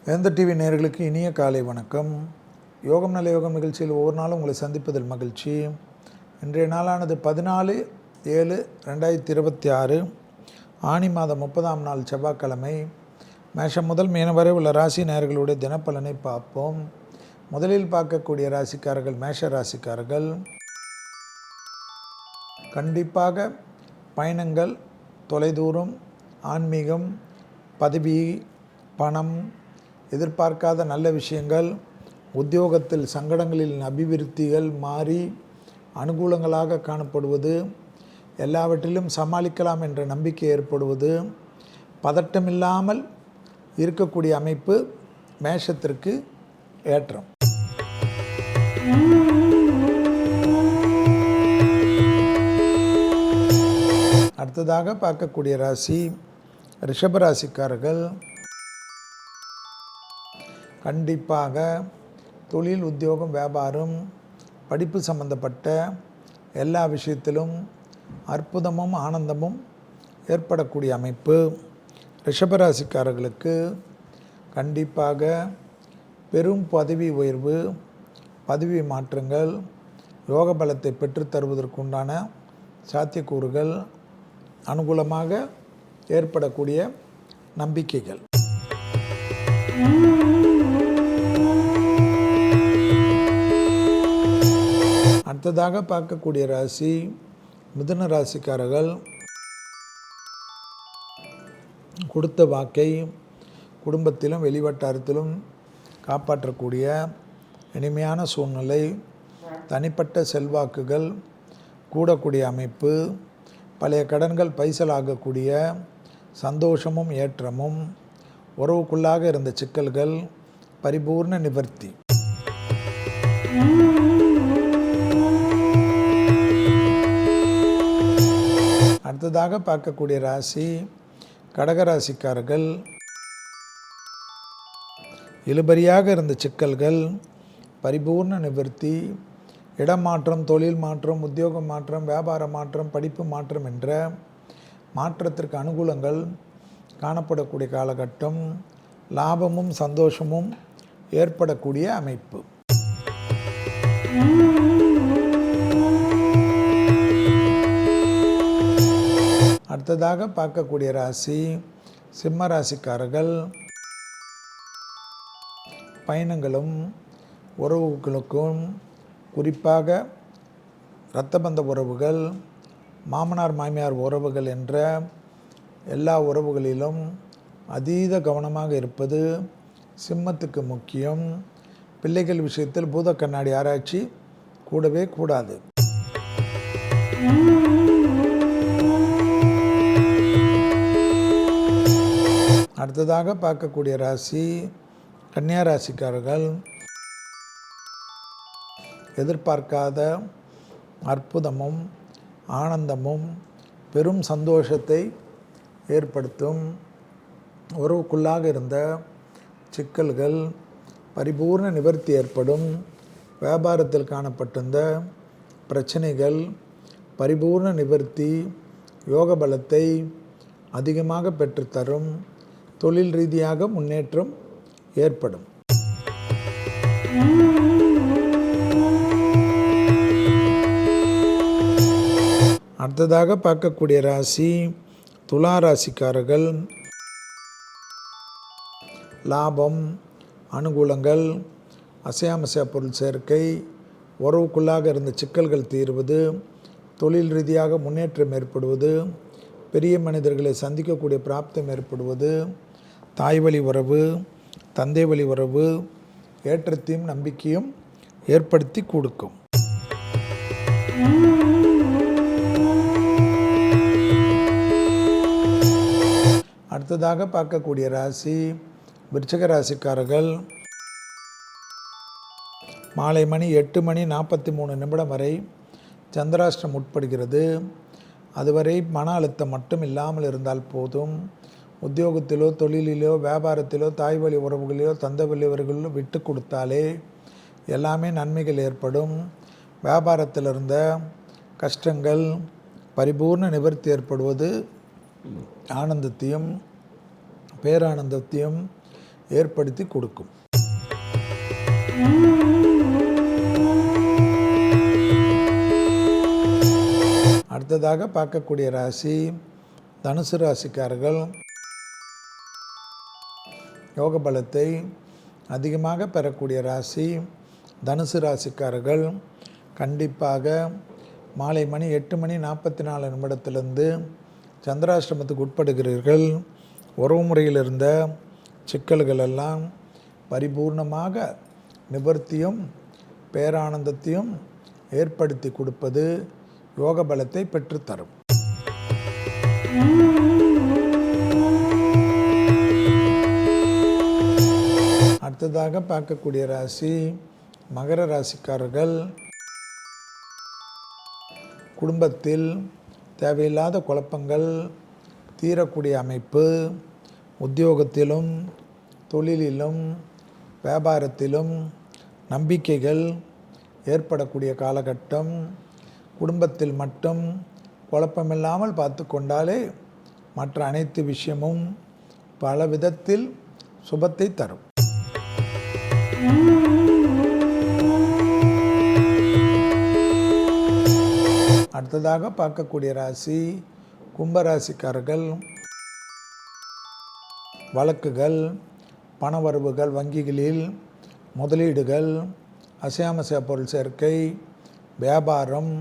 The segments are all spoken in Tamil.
வேந்தர் டிவி நேயர்களுக்கு இனிய காலை வணக்கம். யோகம் நல்ல யோகம் நிகழ்ச்சியில் ஒவ்வொரு நாளும் உங்களை சந்திப்பதில் மகிழ்ச்சி. இன்றைய நாளானது 14/7/2026 ஆனி மாதம் 30ஆம் நாள் செவ்வாய்க்கிழமை. மேஷம் முதல் மீனம் வரை உள்ள ராசி நேயர்களுடைய தினப்பலனை பார்ப்போம். முதலில் பார்க்கக்கூடிய ராசிக்காரர்கள் மேஷ ராசிக்காரர்கள். கண்டிப்பாக பயணங்கள், தொலைதூரம், ஆன்மீகம், பதவி, பணம், எதிர்பார்க்காத நல்ல விஷயங்கள், உத்தியோகத்தில் சங்கடங்களில் அபிவிருத்திகள் மாறி அனுகூலங்களாக காணப்படுவது, எல்லாவற்றிலும் சமாளிக்கலாம் என்ற நம்பிக்கை ஏற்படுவது, பதட்டமில்லாமல் இருக்கக்கூடிய அமைப்பு மேஷத்திற்கு ஏற்றம். அடுத்ததாக பார்க்கக்கூடிய ராசி ரிஷபராசிக்காரர்கள். கண்டிப்பாக தொழில், உத்தியோகம், வியாபாரம், படிப்பு சம்பந்தப்பட்ட எல்லா விஷயத்திலும் அற்புதமும் ஆனந்தமும் ஏற்படக்கூடிய அமைப்பு ரிஷபராசிக்காரர்களுக்கு. கண்டிப்பாக பெரும் பதவி உயர்வு, பதவி மாற்றங்கள், யோக பலத்தை பெற்றுத்தருவதற்குண்டான சாத்தியக்கூறுகள் அனுகூலமாக ஏற்படக்கூடிய நம்பிக்கைகள். அடுத்ததாக பார்க்கக்கூடிய ராசி மிதுன ராசிக்காரர்கள். கொடுத்த வாக்கை குடும்பத்திலும் வெளிவட்டாரத்திலும் காப்பாற்றக்கூடிய இனிமையான சூழ்நிலை, தனிப்பட்ட செல்வாக்குகள் கூடக்கூடிய அமைப்பு, பழைய கடன்கள் பைசலாகக்கூடிய சந்தோஷமும் ஏற்றமும், உறவுக்குள்ளாக இருந்த சிக்கல்கள் பரிபூர்ண நிவர்த்தி. அடுத்ததாக பார்க்கக்கூடிய ராசி கடகராசிக்காரர்கள். இழுபறியாக இருந்த சிக்கல்கள் பரிபூர்ண நிவர்த்தி. இடமாற்றம், தொழில் மாற்றம், உத்தியோக மாற்றம், வியாபார மாற்றம், படிப்பு மாற்றம் என்ற மாற்றத்திற்கு அனுகூலங்கள் காணப்படக்கூடிய காலகட்டம். லாபமும் சந்தோஷமும் ஏற்படக்கூடிய அமைப்பு. அடுத்ததாக பார்க்கக்கூடிய ராசி சிம்ம ராசிக்காரர்கள். பயணங்களும் உறவுகளுக்கும், குறிப்பாக இரத்தபந்த உறவுகள், மாமனார் மாமியார் உறவுகள் என்ற எல்லா உறவுகளிலும் அதீத கவனமாக இருப்பது சிம்மத்துக்கு முக்கியம். பிள்ளைகள் விஷயத்தில் பூத கண்ணாடி ஆராய்ச்சி கூடவே கூடாது. அடுத்ததாக பார்க்கக்கூடிய ராசி கன்னியா ராசிக்காரர்கள். எதிர்பார்க்காத அற்புதமும் ஆனந்தமும் பெரும் சந்தோஷத்தை ஏற்படுத்தும். உறவுக்குள்ளாக இருந்த சிக்கல்கள் பரிபூர்ண நிவர்த்தி ஏற்படும். வியாபாரத்தில் காணப்பட்டிருந்த பிரச்சனைகள் பரிபூர்ண நிவர்த்தி, யோக பலத்தை அதிகமாக பெற்றுத்தரும். தொழில் ரீதியாக முன்னேற்றம் ஏற்படும். அடுத்ததாக பார்க்கக்கூடிய ராசி துலா ராசிக்காரர்கள். லாபம், அனுகூலங்கள், அசையாமசையா பொருள் சேர்க்கை, உறவுக்குள்ளாக இருந்த சிக்கல்கள் தீர்வது, தொழில் ரீதியாக முன்னேற்றம் ஏற்படுவது, பெரிய மனிதர்களை சந்திக்கக்கூடிய பிராப்தம் ஏற்படுவது, தாய் வழி உறவு, தந்தை வழி உறவு ஏற்றத்தையும் நம்பிக்கையும் ஏற்படுத்தி கொடுக்கும். அடுத்ததாக பார்க்கக்கூடிய ராசி விருச்சிக ராசிக்காரர்கள். மாலை மணி 8:43 வரை சந்திராஷ்டிரம் உட்படுகிறது. அதுவரை மன அழுத்தம் மட்டும் இல்லாமல் இருந்தால் போதும். உத்தியோகத்திலோ, தொழிலிலோ, வியாபாரத்திலோ, தாய் வழி உறவுகளிலோ, தந்தை வழி உறவுகளிலோ விட்டு கொடுத்தாலே எல்லாமே நன்மைகள் ஏற்படும். வியாபாரத்தில் இருந்த கஷ்டங்கள் பரிபூர்ண நிவர்த்தி ஏற்படுவது ஆனந்தத்தையும் பேரானந்தத்தையும் ஏற்படுத்தி கொடுக்கும். அடுத்ததாக பார்க்கக்கூடிய ராசி தனுசு ராசிக்காரர்கள். யோக பலத்தை அதிகமாக பெறக்கூடிய ராசி தனுசு ராசிக்காரர்கள். கண்டிப்பாக மாலை மணி 8:44 சந்திராஷ்டமத்துக்கு உட்படுகிறீர்கள். உறவு முறையில் இருந்த சிக்கல்கள் எல்லாம் பரிபூர்ணமாக நிவர்த்தியும் பேரானந்தத்தையும் ஏற்படுத்தி கொடுப்பது யோக பலத்தை பெற்றுத்தரும். அடுத்ததாக பார்க்கக்கூடிய ராசி மகர ராசிக்காரர்கள். குடும்பத்தில் தேவையில்லாத குழப்பங்கள் தீரக்கூடிய அமைப்பு. உத்தியோகத்திலும் தொழிலிலும் வியாபாரத்திலும் நம்பிக்கைகள் ஏற்படக்கூடிய காலகட்டம். குடும்பத்தில் மட்டும் குழப்பமில்லாமல் பார்த்து கொண்டாலே மற்ற அனைத்து விஷயமும் பல விதத்தில் சுபத்தை தரும். அடுத்ததாக பார்க்கக்கூடிய ராசி கும்பராசிக்காரர்கள். வழக்குகள் பணவரவுகள் வங்கிகளில் முதலீடுகள் அசையாமசையா பொருள் சேர்க்கை வியாபாரம்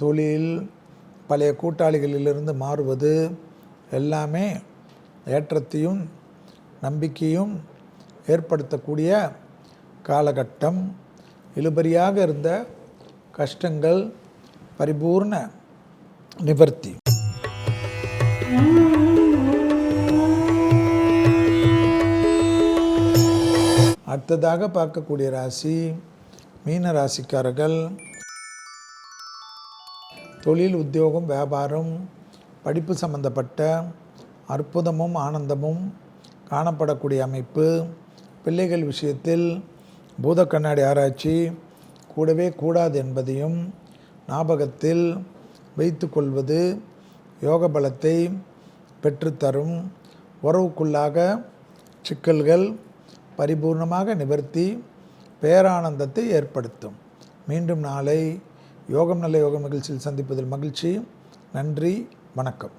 தொழில் பழைய கூட்டாளிகளிலிருந்து மாறுவது எல்லாமே ஏற்றத்தையும் நம்பிக்கையும் ஏற்படுத்தக்கூடிய காலகட்டம். இழுபறியாக இருந்த கஷ்டங்கள் பரிபூர்ண நிவர்த்தி. அடுத்ததாக பார்க்கக்கூடிய ராசி மீன ராசிக்காரர்கள். தொழில் உத்தியோகம் வியாபாரம் படிப்பு சம்பந்தப்பட்ட அற்புதமும் ஆனந்தமும் காணப்படக்கூடிய அமைப்பு. பிள்ளைகள் விஷயத்தில் பூத கண்ணாடி ஆராய்ச்சி கூடவே கூடாது என்பதையும் ஞாபகத்தில் வைத்து கொள்வது யோக பலத்தை பெற்றுத்தரும். உறவுக்குள்ளாக சிக்கல்கள் பரிபூர்ணமாக நிவர்த்தி பேரானந்தத்தை ஏற்படுத்தும். மீண்டும் நாளை யோகம் நல்ல யோகம் நிகழ்ச்சியில் சந்திப்பதில் மகிழ்ச்சி. நன்றி, வணக்கம்.